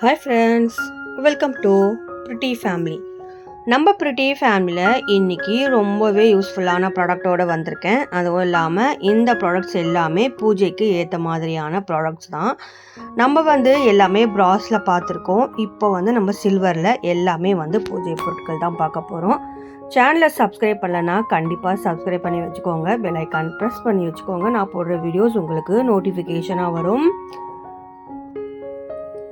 Hi friends, welcome to pretty family. நம்ம pretty ஃபேமிலியில் இன்றைக்கி ரொம்பவே யூஸ்ஃபுல்லான ப்ராடக்டோடு வந்திருக்கேன். அதுவும் இல்லாமல் இந்த ப்ராடக்ட்ஸ் எல்லாமே பூஜைக்கு ஏற்ற மாதிரியான ப்ராடக்ட்ஸ் தான். நம்ம எல்லாமே ப்ராஸில் பார்த்துருக்கோம். இப்போ நம்ம சில்வரில் எல்லாமே பூஜை பொருட்கள் தான் பார்க்க போகிறோம். சேனலை சப்ஸ்கிரைப் பண்ணலைன்னா கண்டிப்பாக சப்ஸ்கிரைப் பண்ணி வச்சுக்கோங்க. பெல் ஐக்கான் ப்ரெஸ் பண்ணி வச்சுக்கோங்க. நான் போடுற வீடியோஸ் உங்களுக்கு நோட்டிஃபிகேஷனாக வரும்.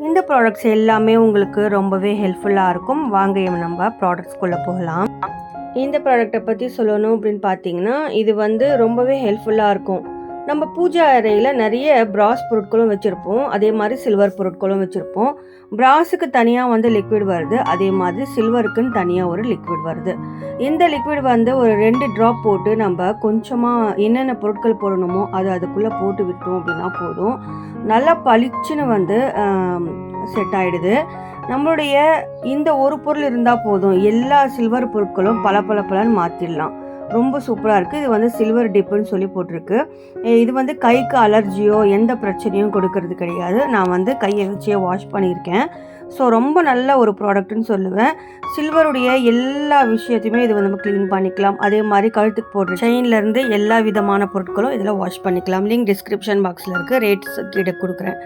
இந்த ப்ராடக்ட்ஸ் எல்லாமே உங்களுக்கு ரொம்பவே ஹெல்ப்ஃபுல்லாக இருக்கும். வாங்க நம்ம ப்ராடக்ட்ஸ்குள்ளே போகலாம். இந்த ப்ராடக்டை பற்றி சொல்லணும் அப்படின்னு பார்த்தீங்கன்னா, இது ரொம்பவே ஹெல்ப்ஃபுல்லாக இருக்கும். நம்ம பூஜை அறையில் நிறைய பிராஸ் பொருட்களும் வச்சுருப்போம். அதே மாதிரி சில்வர் பொருட்களும் வச்சுருப்போம். பிராஸுக்கு தனியாக லிக்விட் வருது. அதே மாதிரி சில்வருக்குன்னு தனியாக ஒரு லிக்விட் வருது. இந்த லிக்விட் ஒரு 2 ட்ராப் போட்டு நம்ம கொஞ்சமாக என்னென்ன பொருட்கள் போடணுமோ அதுக்குள்ளே போட்டு விட்டோம் அப்படின்னா போதும். நல்லா பளிச்சுன்னு செட் ஆகிடுது. நம்மளுடைய இந்த ஒரு பொருள் இருந்தால் போதும், எல்லா சில்வர் பொருட்களும் பளபளன்னு மாற்றிடலாம். ரொம்ப சூப்பராக இருக்குது. இது சில்வர் டிப்புன்னு சொல்லி போட்டிருக்கு. இது கைக்கு அலர்ஜியோ எந்த பிரச்சனையும் கொடுக்கறது கிடையாது. நான் கையை வச்சே வாஷ் பண்ணியிருக்கேன். ஸோ ரொம்ப நல்ல ஒரு ப்ராடக்ட்னு சொல்லுவேன். சில்வருடைய எல்லா விஷயத்தையுமே இது நம்ம க்ளீன் பண்ணிக்கலாம். அதே மாதிரி கழுத்துக்கு போடுற செயின்லேருந்து எல்லா விதமான பொருட்களும் இதில் வாஷ் பண்ணிக்கலாம். லிங்க் டிஸ்கிரிப்ஷன் பாக்ஸில் இருக்குது. ரேட்ஸ் கீழே கொடுக்குறேன்.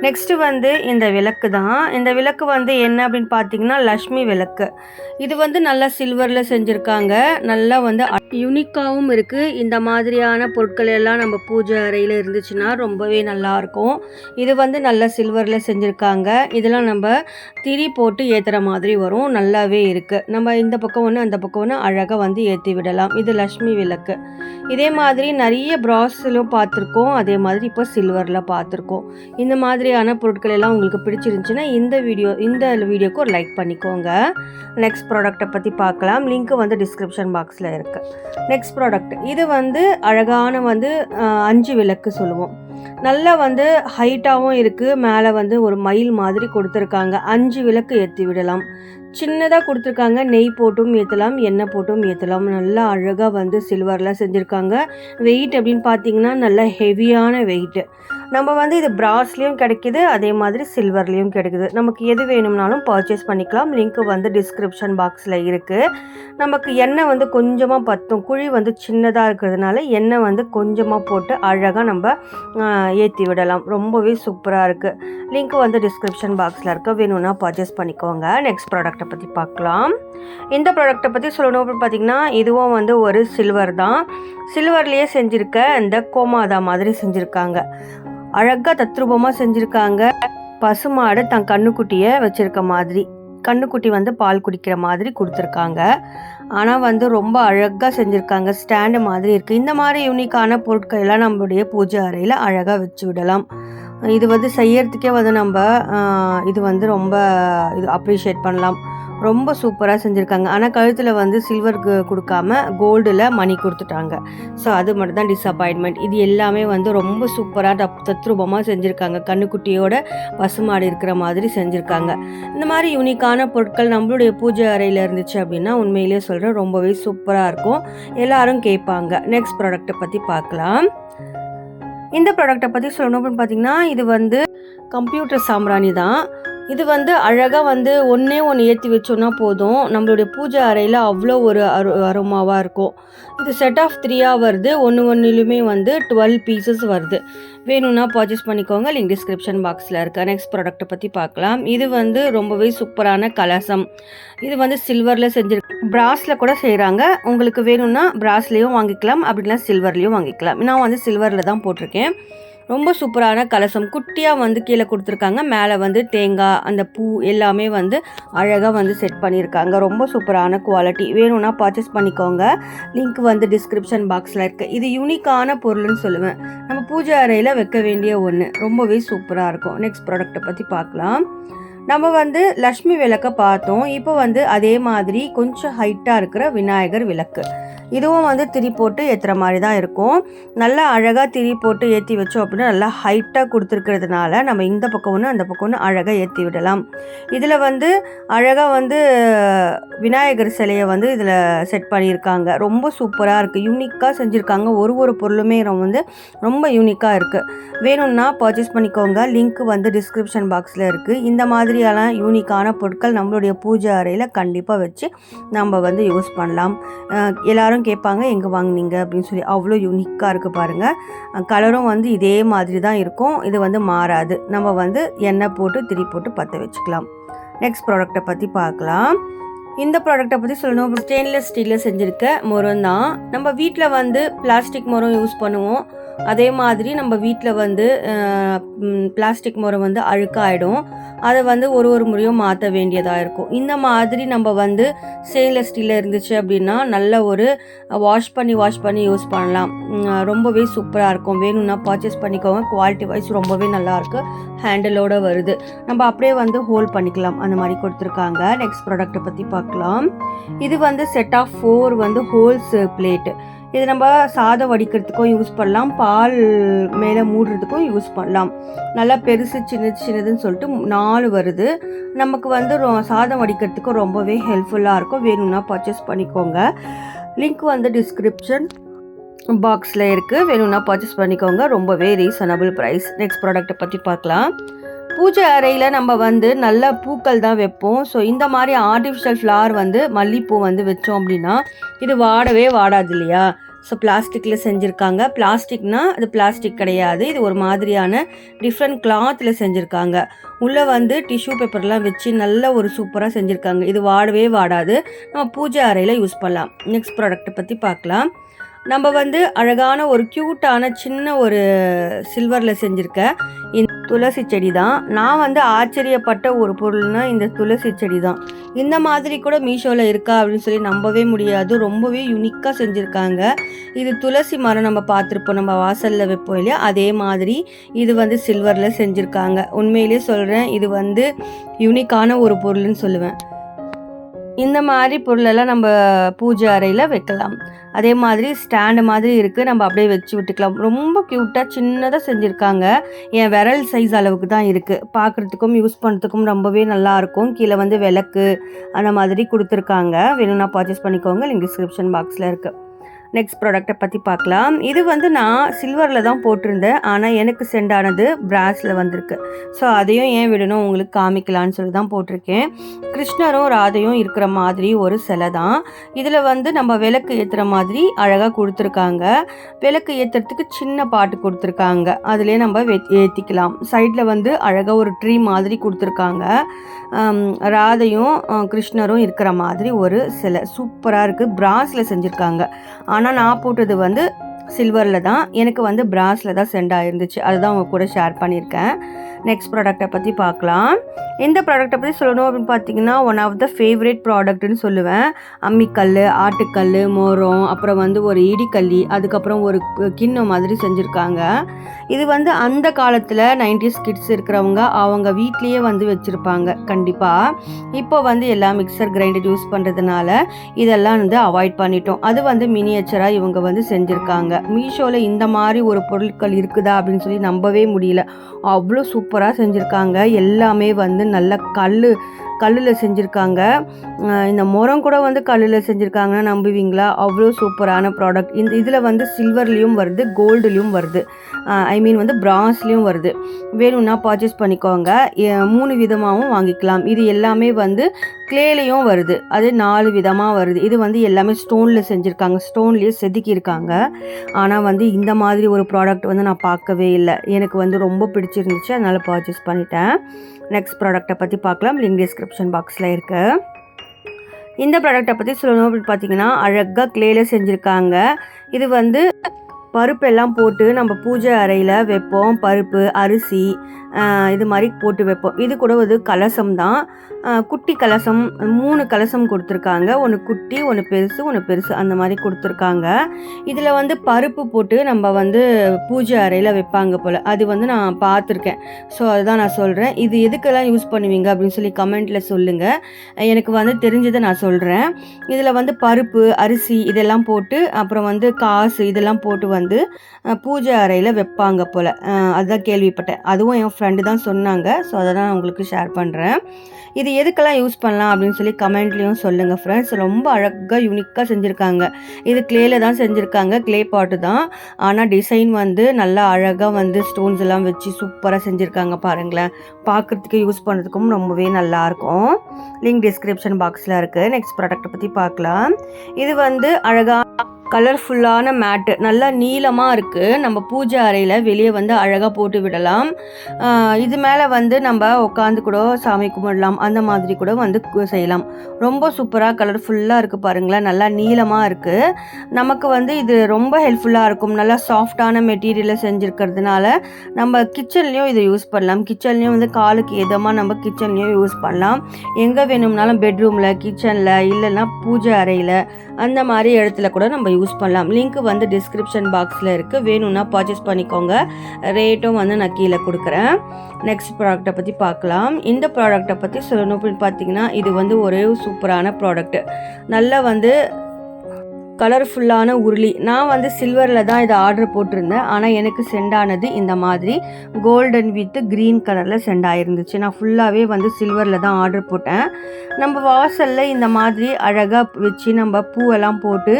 நெக்ஸ்ட்டு இந்த விளக்கு தான். இந்த விளக்கு என்ன அப்படின்னு பார்த்தீங்கன்னா, லக்ஷ்மி விளக்கு. இது நல்லா சில்வரில் செஞ்சுருக்காங்க. நல்லா யூனிக்காகவும் இருக்குது. இந்த மாதிரியான பொருட்கள் எல்லாம் நம்ம பூஜை அறையில் இருந்துச்சுன்னா ரொம்பவே நல்லாயிருக்கும். இது நல்ல சில்வரில் செஞ்சுருக்காங்க. இதெல்லாம் நம்ம திரி போட்டு ஏற்றுற மாதிரி வரும். நல்லாவே இருக்குது. நம்ம இந்த பக்கம் ஒன்று அந்த பக்கம் ஒன்று அழகாக ஏற்றி விடலாம். இது லக்ஷ்மி விளக்கு. இதே மாதிரி நிறைய பிராஸ்லும் பார்த்துருக்கோம். அதே மாதிரி இப்போ சில்வரில் பார்த்துருக்கோம். இந்த மாதிரியான பொருட்கள் எல்லாம் உங்களுக்கு பிடிச்சிருந்துச்சுன்னா இந்த வீடியோக்கு ஒரு லைக் பண்ணிக்கோங்க. நெக்ஸ்ட் ப்ராடக்டை பற்றி பார்க்கலாம். லிங்க்கு டிஸ்கிரிப்ஷன் பாக்ஸில் இருக்குது. நெக்ஸ்ட் ப்ராடக்ட் இது அழகான 5 விளக்கு சொல்லுவோம். நல்லா ஹைட்டாகவும் இருக்குது. மேலே ஒரு மயில் மாதிரி கொடுத்துருக்காங்க. 5 விளக்கு ஏற்றி விடலாம். சின்னதாக கொடுத்துருக்காங்க. நெய் போட்டும் ஏற்றலாம், எண்ணெய் போட்டும் ஏற்றலாம். நல்லா அழகாக சில்வரில் செஞ்சுருக்காங்க. வெயிட் அப்படின்னு பார்த்தீங்கன்னா நல்லா ஹெவியான வெயிட்டு. நம்ம இது பிராஸ்லேயும் கிடைக்கிது, அதே மாதிரி சில்வர்லேயும் கிடைக்குது. நமக்கு எது வேணும்னாலும் பர்ச்சேஸ் பண்ணிக்கலாம். லிங்க்கு டிஸ்கிரிப்ஷன் பாக்ஸில் இருக்குது. நமக்கு எண்ணெய் கொஞ்சமாக பற்றும். குழி சின்னதாக இருக்கிறதுனால எண்ணெய் கொஞ்சமாக போட்டு அழகாக நம்ம ஏற்றி விடலாம். ரொம்பவே சூப்பராக இருக்குது. லிங்க்கு டிஸ்கிரிப்ஷன் பாக்ஸில் இருக்க. வேணும்னா பர்ச்சேஸ் பண்ணிக்கோங்க. நெக்ஸ்ட் ப்ராடக்டை பற்றி பார்க்கலாம். இந்த ப்ராடக்டை பற்றி சொல்லணும் அப்படின்னு பார்த்தீங்கன்னா, இதுவும் ஒரு சில்வர் தான். சில்வர்லேயே செஞ்சுருக்க இந்த கோமாதா மாதிரி செஞ்சுருக்காங்க. அழகாக தத்ரூபமாக செஞ்சுருக்காங்க. பசுமாடு தன் கண்ணுக்குட்டியை வச்சுருக்க மாதிரி, கண்ணுக்குட்டி பால் குடிக்கிற மாதிரி கொடுத்துருக்காங்க. ஆனால் ரொம்ப அழகாக செஞ்சுருக்காங்க. ஸ்டாண்டு மாதிரி இருக்குது. இந்த மாதிரி யூனிக்கான பொருட்கள் எல்லாம் நம்மளுடைய பூஜை அறையில் அழகாக வச்சு விடலாம். இது செய்யறதுக்கே நம்ம இது ரொம்ப அப்ரிஷியேட் பண்ணலாம். ரொம்ப சூப்பராக செஞ்சுருக்காங்க. ஆனால் கழுத்தில் சில்வருக்கு கொடுக்காம கோல்டில் மணி கொடுத்துட்டாங்க. ஸோ அது மட்டும் தான் டிஸப்பாயின்மெண்ட். இது எல்லாமே ரொம்ப சூப்பராக தத்ரூபமாக செஞ்சுருக்காங்க. கண்ணுக்குட்டியோட பசுமாடு இருக்கிற மாதிரி செஞ்சுருக்காங்க. இந்த மாதிரி யூனிக்கான பொருட்கள் நம்மளுடைய பூஜை அறையில் இருந்துச்சு அப்படின்னா உண்மையிலேயே சொல்கிறேன் ரொம்பவே சூப்பராக இருக்கும். எல்லாரும் கேட்பாங்க. நெக்ஸ்ட் ப்ராடக்டை பற்றி பார்க்கலாம். இந்த ப்ராடக்டை பற்றி சொல்லணும் அப்படின்னு பார்த்தீங்கன்னா, இது கம்ப்யூட்டர் சாம்பிராணி தான். இது அழகாக ஒன்றே ஏற்றி வச்சோன்னா போதும். நம்மளுடைய பூஜை அறையில் அவ்வளோ ஒரு அரோமாவாக இருக்கும். இது செட் ஆஃப் 3 வருது. ஒன்றுலையுமே 12 பீசஸ் வருது. வேணும்னா பர்ச்சேஸ் பண்ணிக்கோங்க. லிங்க் டிஸ்கிரிப்ஷன் பாக்ஸில் இருக்குது. நெக்ஸ்ட் ப்ராடக்ட்டை பற்றி பார்க்கலாம். இது ரொம்பவே சூப்பரான கலசம். இது சில்வரில் செஞ்சுருக்கு. பிராஸில் கூட செய்கிறாங்க. உங்களுக்கு வேணும்னா பிராஸ்லேயும் வாங்கிக்கலாம், அப்படின்னா சில்வர்லேயும் வாங்கிக்கலாம். நான் சில்வரில் தான் போட்டிருக்கேன். ரொம்ப சூப்பரான கலசம். குட்டியாக கீழே கொடுத்துருக்காங்க. மேலே தேங்காய், அந்த பூ எல்லாமே அழகாக செட் பண்ணியிருக்காங்க. ரொம்ப சூப்பரான குவாலிட்டி. வேணும்னா பர்ச்சேஸ் பண்ணிக்கோங்க. லிங்க் டிஸ்கிரிப்ஷன் பாக்ஸில் இருக்குது. இது யூனிக்கான பொருள்னு சொல்லுவேன். நம்ம பூஜை அறையில் வைக்க வேண்டிய ஒன்று. ரொம்பவே சூப்பராக இருக்கும். நெக்ஸ்ட் ப்ராடக்ட்டை பற்றி பார்க்கலாம். நம்ம லக்ஷ்மி விளக்கை பார்த்தோம். இப்போ அதே மாதிரி கொஞ்சம் ஹைட்டாக இருக்கிற விநாயகர் விளக்கு. இதுவும் வந்து திரி போட்டு ஏற்றுற மாதிரி தான் இருக்கும். நல்லா அழகாக திரி போட்டு ஏற்றி வச்சோம் அப்படின்னா நல்லா ஹைட்டாக கொடுத்துருக்கிறதுனால நம்ம இந்த பக்கம் ஒன்று அந்த பக்கம் ஒன்று அழகாக ஏற்றி விடலாம். இதில் வந்து அழகாக வந்து விநாயகர் சிலையை வந்து இதில் செட் பண்ணியிருக்காங்க. ரொம்ப சூப்பராக இருக்குது, யூனிக்காக செஞ்சுருக்காங்க. ஒரு பொருளுமே வந்து ரொம்ப யூனிக்காக இருக்குது. வேணும்னா பர்ச்சேஸ் பண்ணிக்கோங்க. லிங்க் வந்து டிஸ்கிரிப்ஷன் பாக்ஸில் இருக்குது. இந்த மாதிரியான யூனிக்கான பொருட்கள் நம்மளுடைய பூஜை அறையில் கண்டிப்பாக வச்சு நம்ம வந்து யூஸ் பண்ணலாம். எல்லோரும் கேட்பாங்க எங்கே வாங்கினீங்க அப்படின்னு சொல்லி. அவ்வளோ யூனிக்காக இருக்குது பாருங்கள். கலரும் வந்து இதே மாதிரி தான் இருக்கும். இது வந்து மாறாது. நம்ம வந்து எண்ணெய் போட்டு திரி போட்டு பற்ற வச்சுக்கலாம். நெக்ஸ்ட் ப்ராடக்டை பற்றி பார்க்கலாம். இந்த ப்ராடக்டை பற்றி சொல்லணும். ஸ்டெயின்லெஸ் ஸ்டீலில் செஞ்சுருக்க முறம் தான். நம்ம வீட்டில் வந்து பிளாஸ்டிக் முறம் யூஸ் பண்ணுவோம். அதே மாதிரி நம்ம வீட்டில் வந்து பிளாஸ்டிக் முறம் வந்து அழுக்காயிடும். அதை வந்து ஒரு முறையும் மாற்ற வேண்டியதாக இருக்கும். இந்த மாதிரி நம்ம வந்து ஸ்டெயின்லெஸ் ஸ்டீலில் இருந்துச்சு அப்படின்னா நல்ல ஒரு வாஷ் பண்ணி யூஸ் பண்ணலாம். ரொம்பவே சூப்பராக இருக்கும். வேணும்னா பர்ச்சேஸ் பண்ணிக்கோங்க. குவாலிட்டி வைஸ் ரொம்பவே நல்லாயிருக்கு. ஹேண்டிலோடு வருது. நம்ம அப்படியே வந்து ஹோல்ட் பண்ணிக்கலாம். அந்த மாதிரி கொடுத்துருக்காங்க. நெக்ஸ்ட் ப்ராடக்ட்டை பற்றி பார்க்கலாம். இது வந்து செட் ஆஃப் 4 வந்து ஹோல்ஸ் பிளேட்டு. இது நம்ம சாதம் வடிக்கிறதுக்கும் யூஸ் பண்ணலாம். பால் மேலே மூடுறதுக்கும் யூஸ் பண்ணலாம். நல்லா பெருசு சின்னதுன்னு சொல்லிட்டு 4 வருது. நமக்கு வந்து சாதம் வடிக்கிறதுக்கும் ரொம்பவே ஹெல்ப்ஃபுல்லாக இருக்கும். வேணும்னா பர்ச்சேஸ் பண்ணிக்கோங்க. லிங்க் வந்து டிஸ்கிரிப்ஷன் பாக்ஸில் இருக்குது. வேணும்னா பர்ச்சேஸ் பண்ணிக்கோங்க. ரொம்பவே ரீசனபிள் ப்ரைஸ். நெக்ஸ்ட் ப்ராடக்ட்டை பற்றி பார்க்கலாம். பூஜை அறையில் நம்ம வந்து நல்ல பூக்கள் தான் வைப்போம். ஸோ இந்த மாதிரி ஆர்டிஃபிஷியல் ஃப்ளவர் வந்து மல்லிகைப்பூ வந்து வச்சோம் அப்படின்னா இது வாடவே வாடாது இல்லையா? ஸோ பிளாஸ்டிக்கில் செஞ்சுருக்காங்க. பிளாஸ்டிக்னால் அது பிளாஸ்டிக் கிடையாது. இது ஒரு மாதிரியான டிஃப்ரெண்ட் கிளாத்தில் செஞ்சுருக்காங்க. உள்ளே வந்து டிஷ்யூ பேப்பர்லாம் வச்சு நல்ல ஒரு சூப்பராக செஞ்சுருக்காங்க. இது வாடவே வாடாது. நம்ம பூஜை அறையில் யூஸ் பண்ணலாம். நெக்ஸ்ட் ப்ராடக்ட்டை பற்றி பார்க்கலாம். நம்ம வந்து அழகான ஒரு க்யூட்டான சின்ன ஒரு சில்வரில் செஞ்சுருக்க இந்த துளசி செடி தான். நான் வந்து ஆச்சரியப்பட்ட ஒரு பொருள்னா இந்த துளசி செடி தான். இந்த மாதிரி கூட மீஷோவில் இருக்கா அப்படின்னு சொல்லி நம்பவே முடியாது. ரொம்பவே யூனிக்காக செஞ்சுருக்காங்க. இது துளசி மரம் நம்ம பார்த்துருப்போம், நம்ம வாசலில் வைப்போம் இல்லையா? அதே மாதிரி இது வந்து சில்வரில் செஞ்சுருக்காங்க. உண்மையிலே சொல்கிறேன், இது வந்து யூனிக்கான ஒரு பொருள்னு சொல்லுவேன். இந்த மாதிரி பொருளெல்லாம் நம்ம பூஜை அறையில் வைக்கலாம். அதே மாதிரி ஸ்டாண்டு மாதிரி இருக்குது. நம்ம அப்படியே வச்சு விட்டுக்கலாம். ரொம்ப க்யூட்டாக சின்னதாக செஞ்சுருக்காங்க. என் விரல் சைஸ் அளவுக்கு தான் இருக்குது. பார்க்குறதுக்கும் யூஸ் பண்ணுறதுக்கும் ரொம்பவே நல்லாயிருக்கும். கீழே வந்து விளக்கு அந்த மாதிரி கொடுத்துருக்காங்க. வேணும்னா பர்ச்சேஸ் பண்ணிக்கோங்க. லிங்க் டிஸ்கிரிப்ஷன் பாக்ஸில் இருக்குது. நெக்ஸ்ட் ப்ராடக்ட்டை பற்றி பார்க்கலாம். இது வந்து நான் சில்வரில் தான் போட்டிருந்தேன். ஆனால் எனக்கு சென்ட் ஆனது பிராஸில் வந்திருக்கு. ஸோ அதையும் ஏன் விடணும், உங்களுக்கு காமிக்கலான்னு சொல்லி தான் போட்டிருக்கேன். கிருஷ்ணரும் ராதையும் இருக்கிற மாதிரி ஒரு சிலை தான். இதில் வந்து நம்ம விளக்கு ஏற்றுற மாதிரி அழகாக கொடுத்துருக்காங்க. விளக்கு ஏற்றுறதுக்கு சின்ன பாட்டு கொடுத்துருக்காங்க. அதிலே நம்ம ஏற்றிக்கலாம். சைடில் வந்து அழகாக ஒரு ட்ரீ மாதிரி கொடுத்துருக்காங்க. ராதையும் கிருஷ்ணரும் இருக்கிற மாதிரி ஒரு சிலை சூப்பராக இருக்குது. பிராஸில் செஞ்சுருக்காங்க. ஆனால் நான் போட்டது வந்து சில்வரில் தான். எனக்கு வந்து பிராஸில் தான் சென்ட் ஆகிருந்துச்சு. அதுதான் உங்கள் கூட ஷேர் பண்ணியிருக்கேன். நெக்ஸ்ட் ப்ராடக்ட்டை பற்றி பார்க்கலாம். இந்த ப்ராடக்ட்டை பற்றி சொல்லணும் அப்படின்னு பார்த்தீங்கன்னா ஒன் ஆஃப் த ஃபேவரட் ப்ராடக்ட்னு சொல்லுவேன். அம்மிக்கல், ஆட்டுக்கல், மோரம், அப்புறம் வந்து ஒரு இடிக்கல்லி, அதுக்கப்புறம் ஒரு கிண்ணம் மாதிரி செஞ்சுருக்காங்க. இது வந்து அந்த காலத்தில் 90s கிட்ஸ் இருக்கிறவங்க அவங்க வீட்லேயே வந்து வச்சுருப்பாங்க கண்டிப்பாக. இப்போ வந்து எல்லாம் மிக்சர் கிரைண்டர் யூஸ் பண்ணுறதுனால இதெல்லாம் வந்து அவாய்ட் பண்ணிட்டோம். அது வந்து மினியேச்சராக இவங்க வந்து செஞ்சுருக்காங்க. மீஷோவில் இந்த மாதிரி ஒரு பொருட்கள் இருக்குதா அப்படின்னு சொல்லி நம்பவே முடியல. அவ்வளோ சூப்பராக செஞ்சுருக்காங்க. எல்லாமே வந்து நல்ல கல்லில் செஞ்சுருக்காங்க. இந்த முறம் கூட வந்து கல்லில் செஞ்சுருக்காங்கன்னா நம்புவீங்களா? அவ்வளோ சூப்பரான ப்ராடக்ட். இதில் வந்து சில்வர்லேயும் வருது, கோல்டுலேயும் வருது, ஐ மீன் வந்து பிரான்ஸ்லேயும் வருது. வேணும்னா பர்ச்சேஸ் பண்ணிக்கோங்க. 3 விதமாகவும் வாங்கிக்கலாம். இது எல்லாமே வந்து கிளேலையும் வருது. அது 4 விதமாக வருது. இது வந்து எல்லாமே ஸ்டோனில் செஞ்சுருக்காங்க. ஸ்டோன்லேயே செதுக்கியிருக்காங்க. ஆனால் வந்து இந்த மாதிரி ஒரு ப்ராடக்ட் வந்து நான் பார்க்கவே இல்லை. எனக்கு வந்து ரொம்ப பிடிச்சிருந்துச்சு. அதனால் பர்ச்சேஸ் பண்ணிட்டேன். நெக்ஸ்ட் ப்ராடக்ட்டை பற்றி பார்க்கலாம். லிங்க் டிஸ்கிரிப்ஷன் பாக்ஸில் இருக்குது. இந்த ப்ராடக்ட்டை பற்றி சொல்லணும் அப்படின்னு பார்த்தீங்கன்னா அழகாக கிளேல செஞ்சுருக்காங்க. இது வந்து பருப்பெல்லாம் போட்டு நம்ம பூஜை அறையில் வைப்போம். பருப்பு, அரிசி இது மாதிரி போட்டு வைப்போம். இது கூட ஒரு கலசம் தான். குட்டி கலசம் 3 கலசம் கொடுத்துருக்காங்க. ஒன்று குட்டி, ஒன்று பெருசு அந்த மாதிரி கொடுத்துருக்காங்க. இதில் வந்து பருப்பு போட்டு நம்ம வந்து பூஜை அறையில் வைப்பாங்க போல். அது வந்து நான் பார்த்துருக்கேன். ஸோ அதுதான் நான் சொல்கிறேன். இது எதுக்கெல்லாம் யூஸ் பண்ணுவீங்க அப்படின்னு சொல்லி கமெண்ட்டில் சொல்லுங்கள். எனக்கு வந்து தெரிஞ்சதை நான் சொல்கிறேன். இதில் வந்து பருப்பு, அரிசி இதெல்லாம் போட்டு அப்புறம் வந்து காசு இதெல்லாம் போட்டு வந்து பூஜை அறையில் வைப்பாங்க போல். அதுதான் கேள்விப்பட்டேன். அதுவும் என் ஃப்ரெண்டு தான் சொன்னாங்க. ஸோ அதை தான் நான் உங்களுக்கு ஷேர் பண்ணுறேன். இது எதுக்கெல்லாம் யூஸ் பண்ணலாம் அப்படின்னு சொல்லி கமெண்ட்லேயும் சொல்லுங்கள் ஃப்ரெண்ட்ஸ். ரொம்ப அழகாக யூனிக்காக செஞ்சுருக்காங்க. இது க்ளேயில் தான் செஞ்சுருக்காங்க. க்ளே பாட்டு தான். ஆனால் டிசைன் வந்து நல்லா அழகாக வந்து ஸ்டோன்ஸ் எல்லாம் வச்சு சூப்பராக செஞ்சுருக்காங்க பாருங்களேன். பார்க்குறதுக்கு யூஸ் பண்ணுறதுக்கும் ரொம்பவே நல்லாயிருக்கும். லிங்க் டிஸ்கிரிப்ஷன் பாக்ஸில் இருக்குது. நெக்ஸ்ட் ப்ராடக்ட்டை பற்றி பார்க்கலாம். இது வந்து அழகாக கலர்ஃபுல்லான மேட்டு நல்லா நீளமாக இருக்குது. நம்ம பூஜை அறையில் வெளியே வந்து அழகாக போட்டு விடலாம். இது மேலே வந்து நம்ம உட்காந்து கூட சாமி கும்பிடலாம். அந்த மாதிரி கூட வந்து செய்யலாம். ரொம்ப சூப்பராக கலர்ஃபுல்லாக இருக்குது பாருங்களேன். நல்லா நீளமாக இருக்குது. நமக்கு வந்து இது ரொம்ப ஹெல்ப்ஃபுல்லாக இருக்கும். நல்லா சாஃப்டான மெட்டீரியலில் செஞ்சுருக்கிறதுனால நம்ம கிச்சன்லேயும் இதை யூஸ் பண்ணலாம். கிச்சன்லேயும் வந்து காலுக்கு எதமாக நம்ம கிச்சன்லேயும் யூஸ் பண்ணலாம். எங்கே வேணும்னாலும் பெட்ரூமில், கிச்சனில் இல்லைன்னா பூஜை அறையில் அந்த மாதிரி இடத்துல கூட நம்ம யூஸ் பண்ணலாம். லிங்க் வந்து டிஸ்கிரிப்ஷன் பாக்ஸில் இருக்குது. வேணும்னா பர்ச்சேஸ் பண்ணிக்கோங்க. ரேட்டும் வந்து நான் கீழே கொடுக்குறேன். நெக்ஸ்ட் ப்ராடக்ட்டை பற்றி பார்க்கலாம். இந்த ப்ராடக்ட்டை பற்றி சொல்லணும் அப்படின்னு பார்த்தீங்கன்னா இது வந்து ஒரே சூப்பரான ப்ராடக்ட்டு. நல்லா வந்து கலர்ஃபுல்லான உருளி. நான் வந்து சில்வரில் தான் இதை ஆர்டர் போட்டிருந்தேன். ஆனால் எனக்கு சென்ட் ஆனது இந்த மாதிரி கோல்டன் வித் க்ரீன் கலரில் சென்ட் ஆகிருந்துச்சு. நான் ஃபுல்லாகவே வந்து சில்வரில் தான் ஆர்டர் போட்டேன். நம்ம வாசலில் இந்த மாதிரி அழகாக வச்சு நம்ம பூவெல்லாம் போட்டு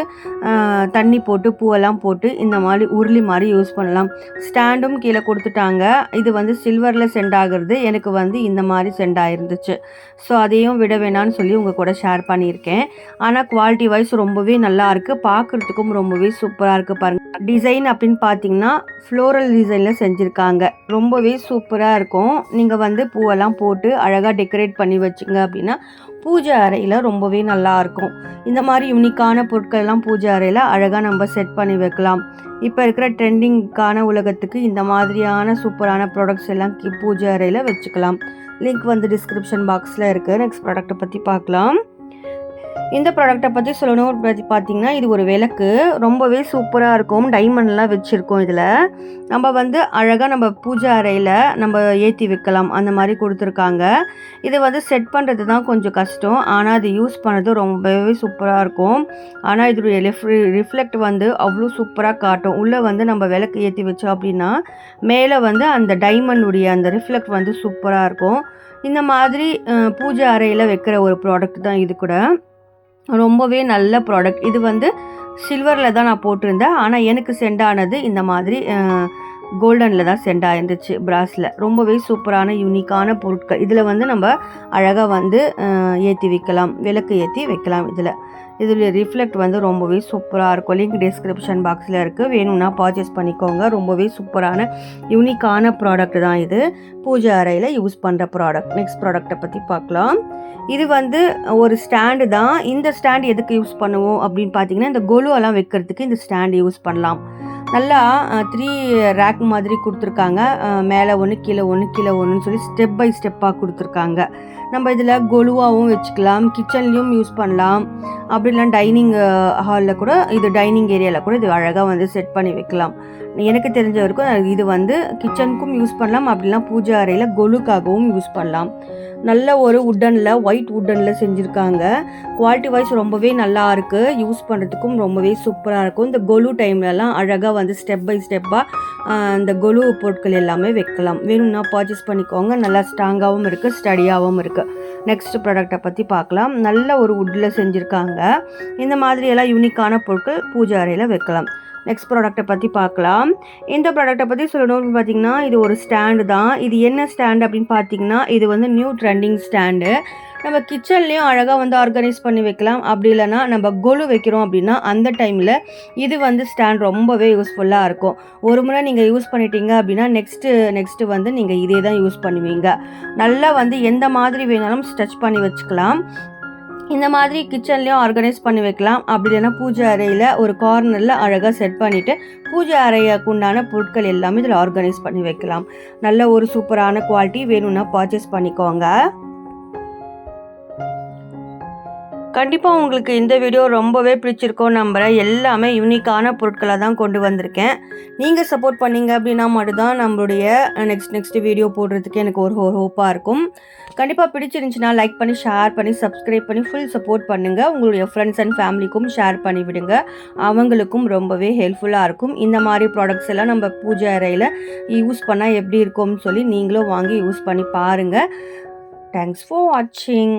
தண்ணி போட்டு பூவெல்லாம் போட்டு இந்த மாதிரி உருளி மாதிரி யூஸ் பண்ணலாம். ஸ்டாண்டும் கீழே கொடுத்துட்டாங்க. இது வந்து சில்வரில் சென்ட் ஆகிறது. எனக்கு வந்து இந்த மாதிரி சென்ட் ஆகிருந்துச்சு. ஸோ அதையும் விட வேணான்னு சொல்லி உங்கள் கூட ஷேர் பண்ணியிருக்கேன். ஆனால் குவாலிட்டி வைஸ் ரொம்பவே நல்லாயிருக்கு. பார்க்குறதுக்கும் ரொம்பவே சூப்பராக இருக்குது பாருங்கள். டிசைன் அப்படின்னு பார்த்தீங்கன்னா ஃப்ளோரல் டிசைனில் செஞ்சுருக்காங்க. ரொம்பவே சூப்பராக இருக்கும். நீங்கள் வந்து பூவெல்லாம் போட்டு அழகாக டெக்கரேட் பண்ணி வச்சிங்க அப்படின்னா பூஜை அறையில் ரொம்பவே நல்லாயிருக்கும். இந்த மாதிரி யூனிக்கான பொருட்கள்லாம் பூஜை அறையில் அழகாக நம்ம செட் பண்ணி வைக்கலாம். இப்போ இருக்கிற ட்ரெண்டிங்கான உலகத்துக்கு இந்த மாதிரியான சூப்பரான ப்ராடக்ட்ஸ் எல்லாம் பூஜை அறையில் வச்சுக்கலாம். லிங்க் வந்து டிஸ்கிரிப்ஷன் பாக்ஸில் இருக்குது. நெக்ஸ்ட் ப்ராடக்ட்டை பற்றி பார்க்கலாம். இந்த ப்ராடக்ட்டை பற்றி சொல்லணும் பார்த்தீங்கன்னா இது ஒரு விளக்கு. ரொம்பவே சூப்பராக இருக்கும். டைமண்ட்லாம் வச்சுருக்கோம். இதில் நம்ம வந்து அழகாக நம்ம பூஜை அறையில் நம்ம ஏற்றி வைக்கலாம். அந்த மாதிரி கொடுத்துருக்காங்க. இது வந்து செட் பண்ணுறது தான் கொஞ்சம் கஷ்டம். ஆனால் அது யூஸ் பண்ணுறது ரொம்பவே சூப்பராக இருக்கும். ஆனால் இதோடைய ரிஃப்ளெக்ட் வந்து அவ்வளோ சூப்பராக காட்டும். உள்ளே வந்து நம்ம விளக்கு ஏற்றி வச்சோம் அப்படின்னா மேலே வந்து அந்த டைமண்டுடைய அந்த ரிஃப்ளெக்ட் வந்து சூப்பராக இருக்கும். இந்த மாதிரி பூஜை அறையில் வைக்கிற ஒரு ப்ராடக்ட் தான் இது கூட. ரொம்பவே நல்ல ப்ராடக்ட். இது வந்து சில்வரில் தான் நான் போட்டிருந்தேன். ஆனால் எனக்கு சென்ட் ஆனது இந்த மாதிரி கோல்டனில் தான் சென்ட் ஆயிருந்துச்சு பிராஸில். ரொம்பவே சூப்பரான யூனிக்கான பொருட்கள். இதில் வந்து நம்ம அழகாக வந்து ஏற்றி வைக்கலாம். விளக்கு ஏற்றி வைக்கலாம். இதில் ரிஃப்ளெக்ட் வந்து ரொம்பவே சூப்பராக இருக்கும். லிங்க் டிஸ்கிரிப்ஷன் பாக்ஸில் இருக்குது. வேணும்னா பர்ச்சேஸ் பண்ணிக்கோங்க. ரொம்பவே சூப்பரான யூனிக்கான ப்ராடக்ட் தான் இது. பூஜை அறையில் யூஸ் பண்ணுற ப்ராடக்ட். நெக்ஸ்ட் ப்ராடக்ட்டை பற்றி பார்க்கலாம். இது வந்து ஒரு ஸ்டாண்டு தான். இந்த ஸ்டாண்டு எதுக்கு யூஸ் பண்ணுவோம் அப்படின்னு பார்த்தீங்கன்னா இந்த கொலுவெல்லாம் வைக்கிறதுக்கு இந்த ஸ்டாண்டு யூஸ் பண்ணலாம். நல்லா 3 ரேக் மாதிரி கொடுத்துருக்காங்க. மேலே ஒன்று கீழே ஒன்று கீழே ஒன்றுன்னு சொல்லி ஸ்டெப் பை ஸ்டெப்பாக கொடுத்துருக்காங்க. நம்ம இதில் கொலுவாகவும் வச்சுக்கலாம். கிச்சன்லேயும் யூஸ் பண்ணலாம். அப்படி இல்லைனா டைனிங் ஹாலில் கூட இது டைனிங் ஏரியாவில் கூட இது அழகாக வந்து செட் பண்ணி வைக்கலாம். எனக்கு தெரிஞ்ச வரைக்கும் இது வந்து கிச்சனுக்கும் யூஸ் பண்ணலாம். அப்படிலாம் பூஜை அறையில் கொலுக்காகவும் யூஸ் பண்ணலாம். நல்ல ஒரு உட்டனில் ஒயிட் உட்டனில் செஞ்சுருக்காங்க. குவாலிட்டி வைஸ் ரொம்பவே நல்லா இருக்குது. யூஸ் பண்ணுறதுக்கும் ரொம்பவே சூப்பராக இருக்கும். இந்த கொலு டைம்லலாம் அழகாக வந்து ஸ்டெப் பை ஸ்டெப்பாக இந்த கொலு பொருட்கள் எல்லாமே வைக்கலாம். வேணும்னா பர்ச்சேஸ் பண்ணிக்கோங்க. நல்லா ஸ்ட்ராங்காகவும் இருக்குது, ஸ்டடியாகவும் இருக்குது. நெக்ஸ்ட் ப்ராடக்ட்டை பற்றி பார்க்கலாம். நல்ல ஒரு உட்டில் செஞ்சுருக்காங்க. இந்த மாதிரியெல்லாம் யூனிக்கான பொருட்கள் பூஜை அறையில் வைக்கலாம். நெக்ஸ்ட் ப்ராடக்ட்டை பற்றி பார்க்கலாம். இந்த ப்ராடக்ட்டை பற்றி சொல்லணும்னு பார்த்தீங்கன்னா இது ஒரு ஸ்டாண்டு தான். இது என்ன ஸ்டாண்டு அப்படின்னு பார்த்தீங்கன்னா இது வந்து நியூ ட்ரெண்டிங் ஸ்டாண்டு. நம்ம கிச்சன்லேயும் அழகாக வந்து ஆர்கனைஸ் பண்ணி வைக்கலாம். அப்படி இல்லைனா நம்ம கொலு வைக்கிறோம் அப்படின்னா அந்த டைமில் இது வந்து ஸ்டாண்ட் ரொம்பவே யூஸ்ஃபுல்லாக இருக்கும். ஒரு முறை நீங்கள் யூஸ் பண்ணிட்டீங்க அப்படின்னா நெக்ஸ்ட்டு வந்து நீங்கள் இதே தான் யூஸ் பண்ணுவீங்க. நல்லா வந்து எந்த மாதிரி வேணாலும் ஸ்ட்ரெச் பண்ணி வச்சுக்கலாம். இந்த மாதிரி கிச்சன்லேயும் ஆர்கனைஸ் பண்ணி வைக்கலாம். அப்படி இல்லைன்னா பூஜை அறையில் ஒரு கார்னரில் அழகாக செட் பண்ணிவிட்டு பூஜை அறைக்கு உண்டான பொருட்கள் எல்லாமே இதில் ஆர்கனைஸ் பண்ணி வைக்கலாம். நல்ல ஒரு சூப்பரான குவாலிட்டி வேணும்னா பர்ச்சேஸ் பண்ணிக்கோங்க. கண்டிப்பாக உங்களுக்கு இந்த வீடியோ ரொம்பவே பிடிச்சிருக்கோம் நம்புகிறேன். எல்லாமே யூனிக்கான பொருட்களை தான் கொண்டு வந்திருக்கேன். நீங்கள் சப்போர்ட் பண்ணிங்க அப்படின்னா மட்டும்தான் நம்மளுடைய நெக்ஸ்ட் வீடியோ போடுறதுக்கு எனக்கு ஒரு ஹோப்பாக இருக்கும். கண்டிப்பாக பிடிச்சிருந்துச்சுன்னா லைக் பண்ணி, ஷேர் பண்ணி, சப்ஸ்கிரைப் பண்ணி ஃபுல் சப்போர்ட் பண்ணுங்கள். உங்களுடைய ஃப்ரெண்ட்ஸ் அண்ட் ஃபேமிலிக்கும் ஷேர் பண்ணி விடுங்க. அவங்களுக்கும் ரொம்பவே ஹெல்ப்ஃபுல்லாக இருக்கும். இந்த மாதிரி ப்ராடக்ட்ஸ் எல்லாம் நம்ம பூஜை அறையில் யூஸ் பண்ணால் எப்படி இருக்கும்னு சொல்லி நீங்களும் வாங்கி யூஸ் பண்ணி பாருங்கள். தேங்க்ஸ் ஃபார் வாட்சிங்.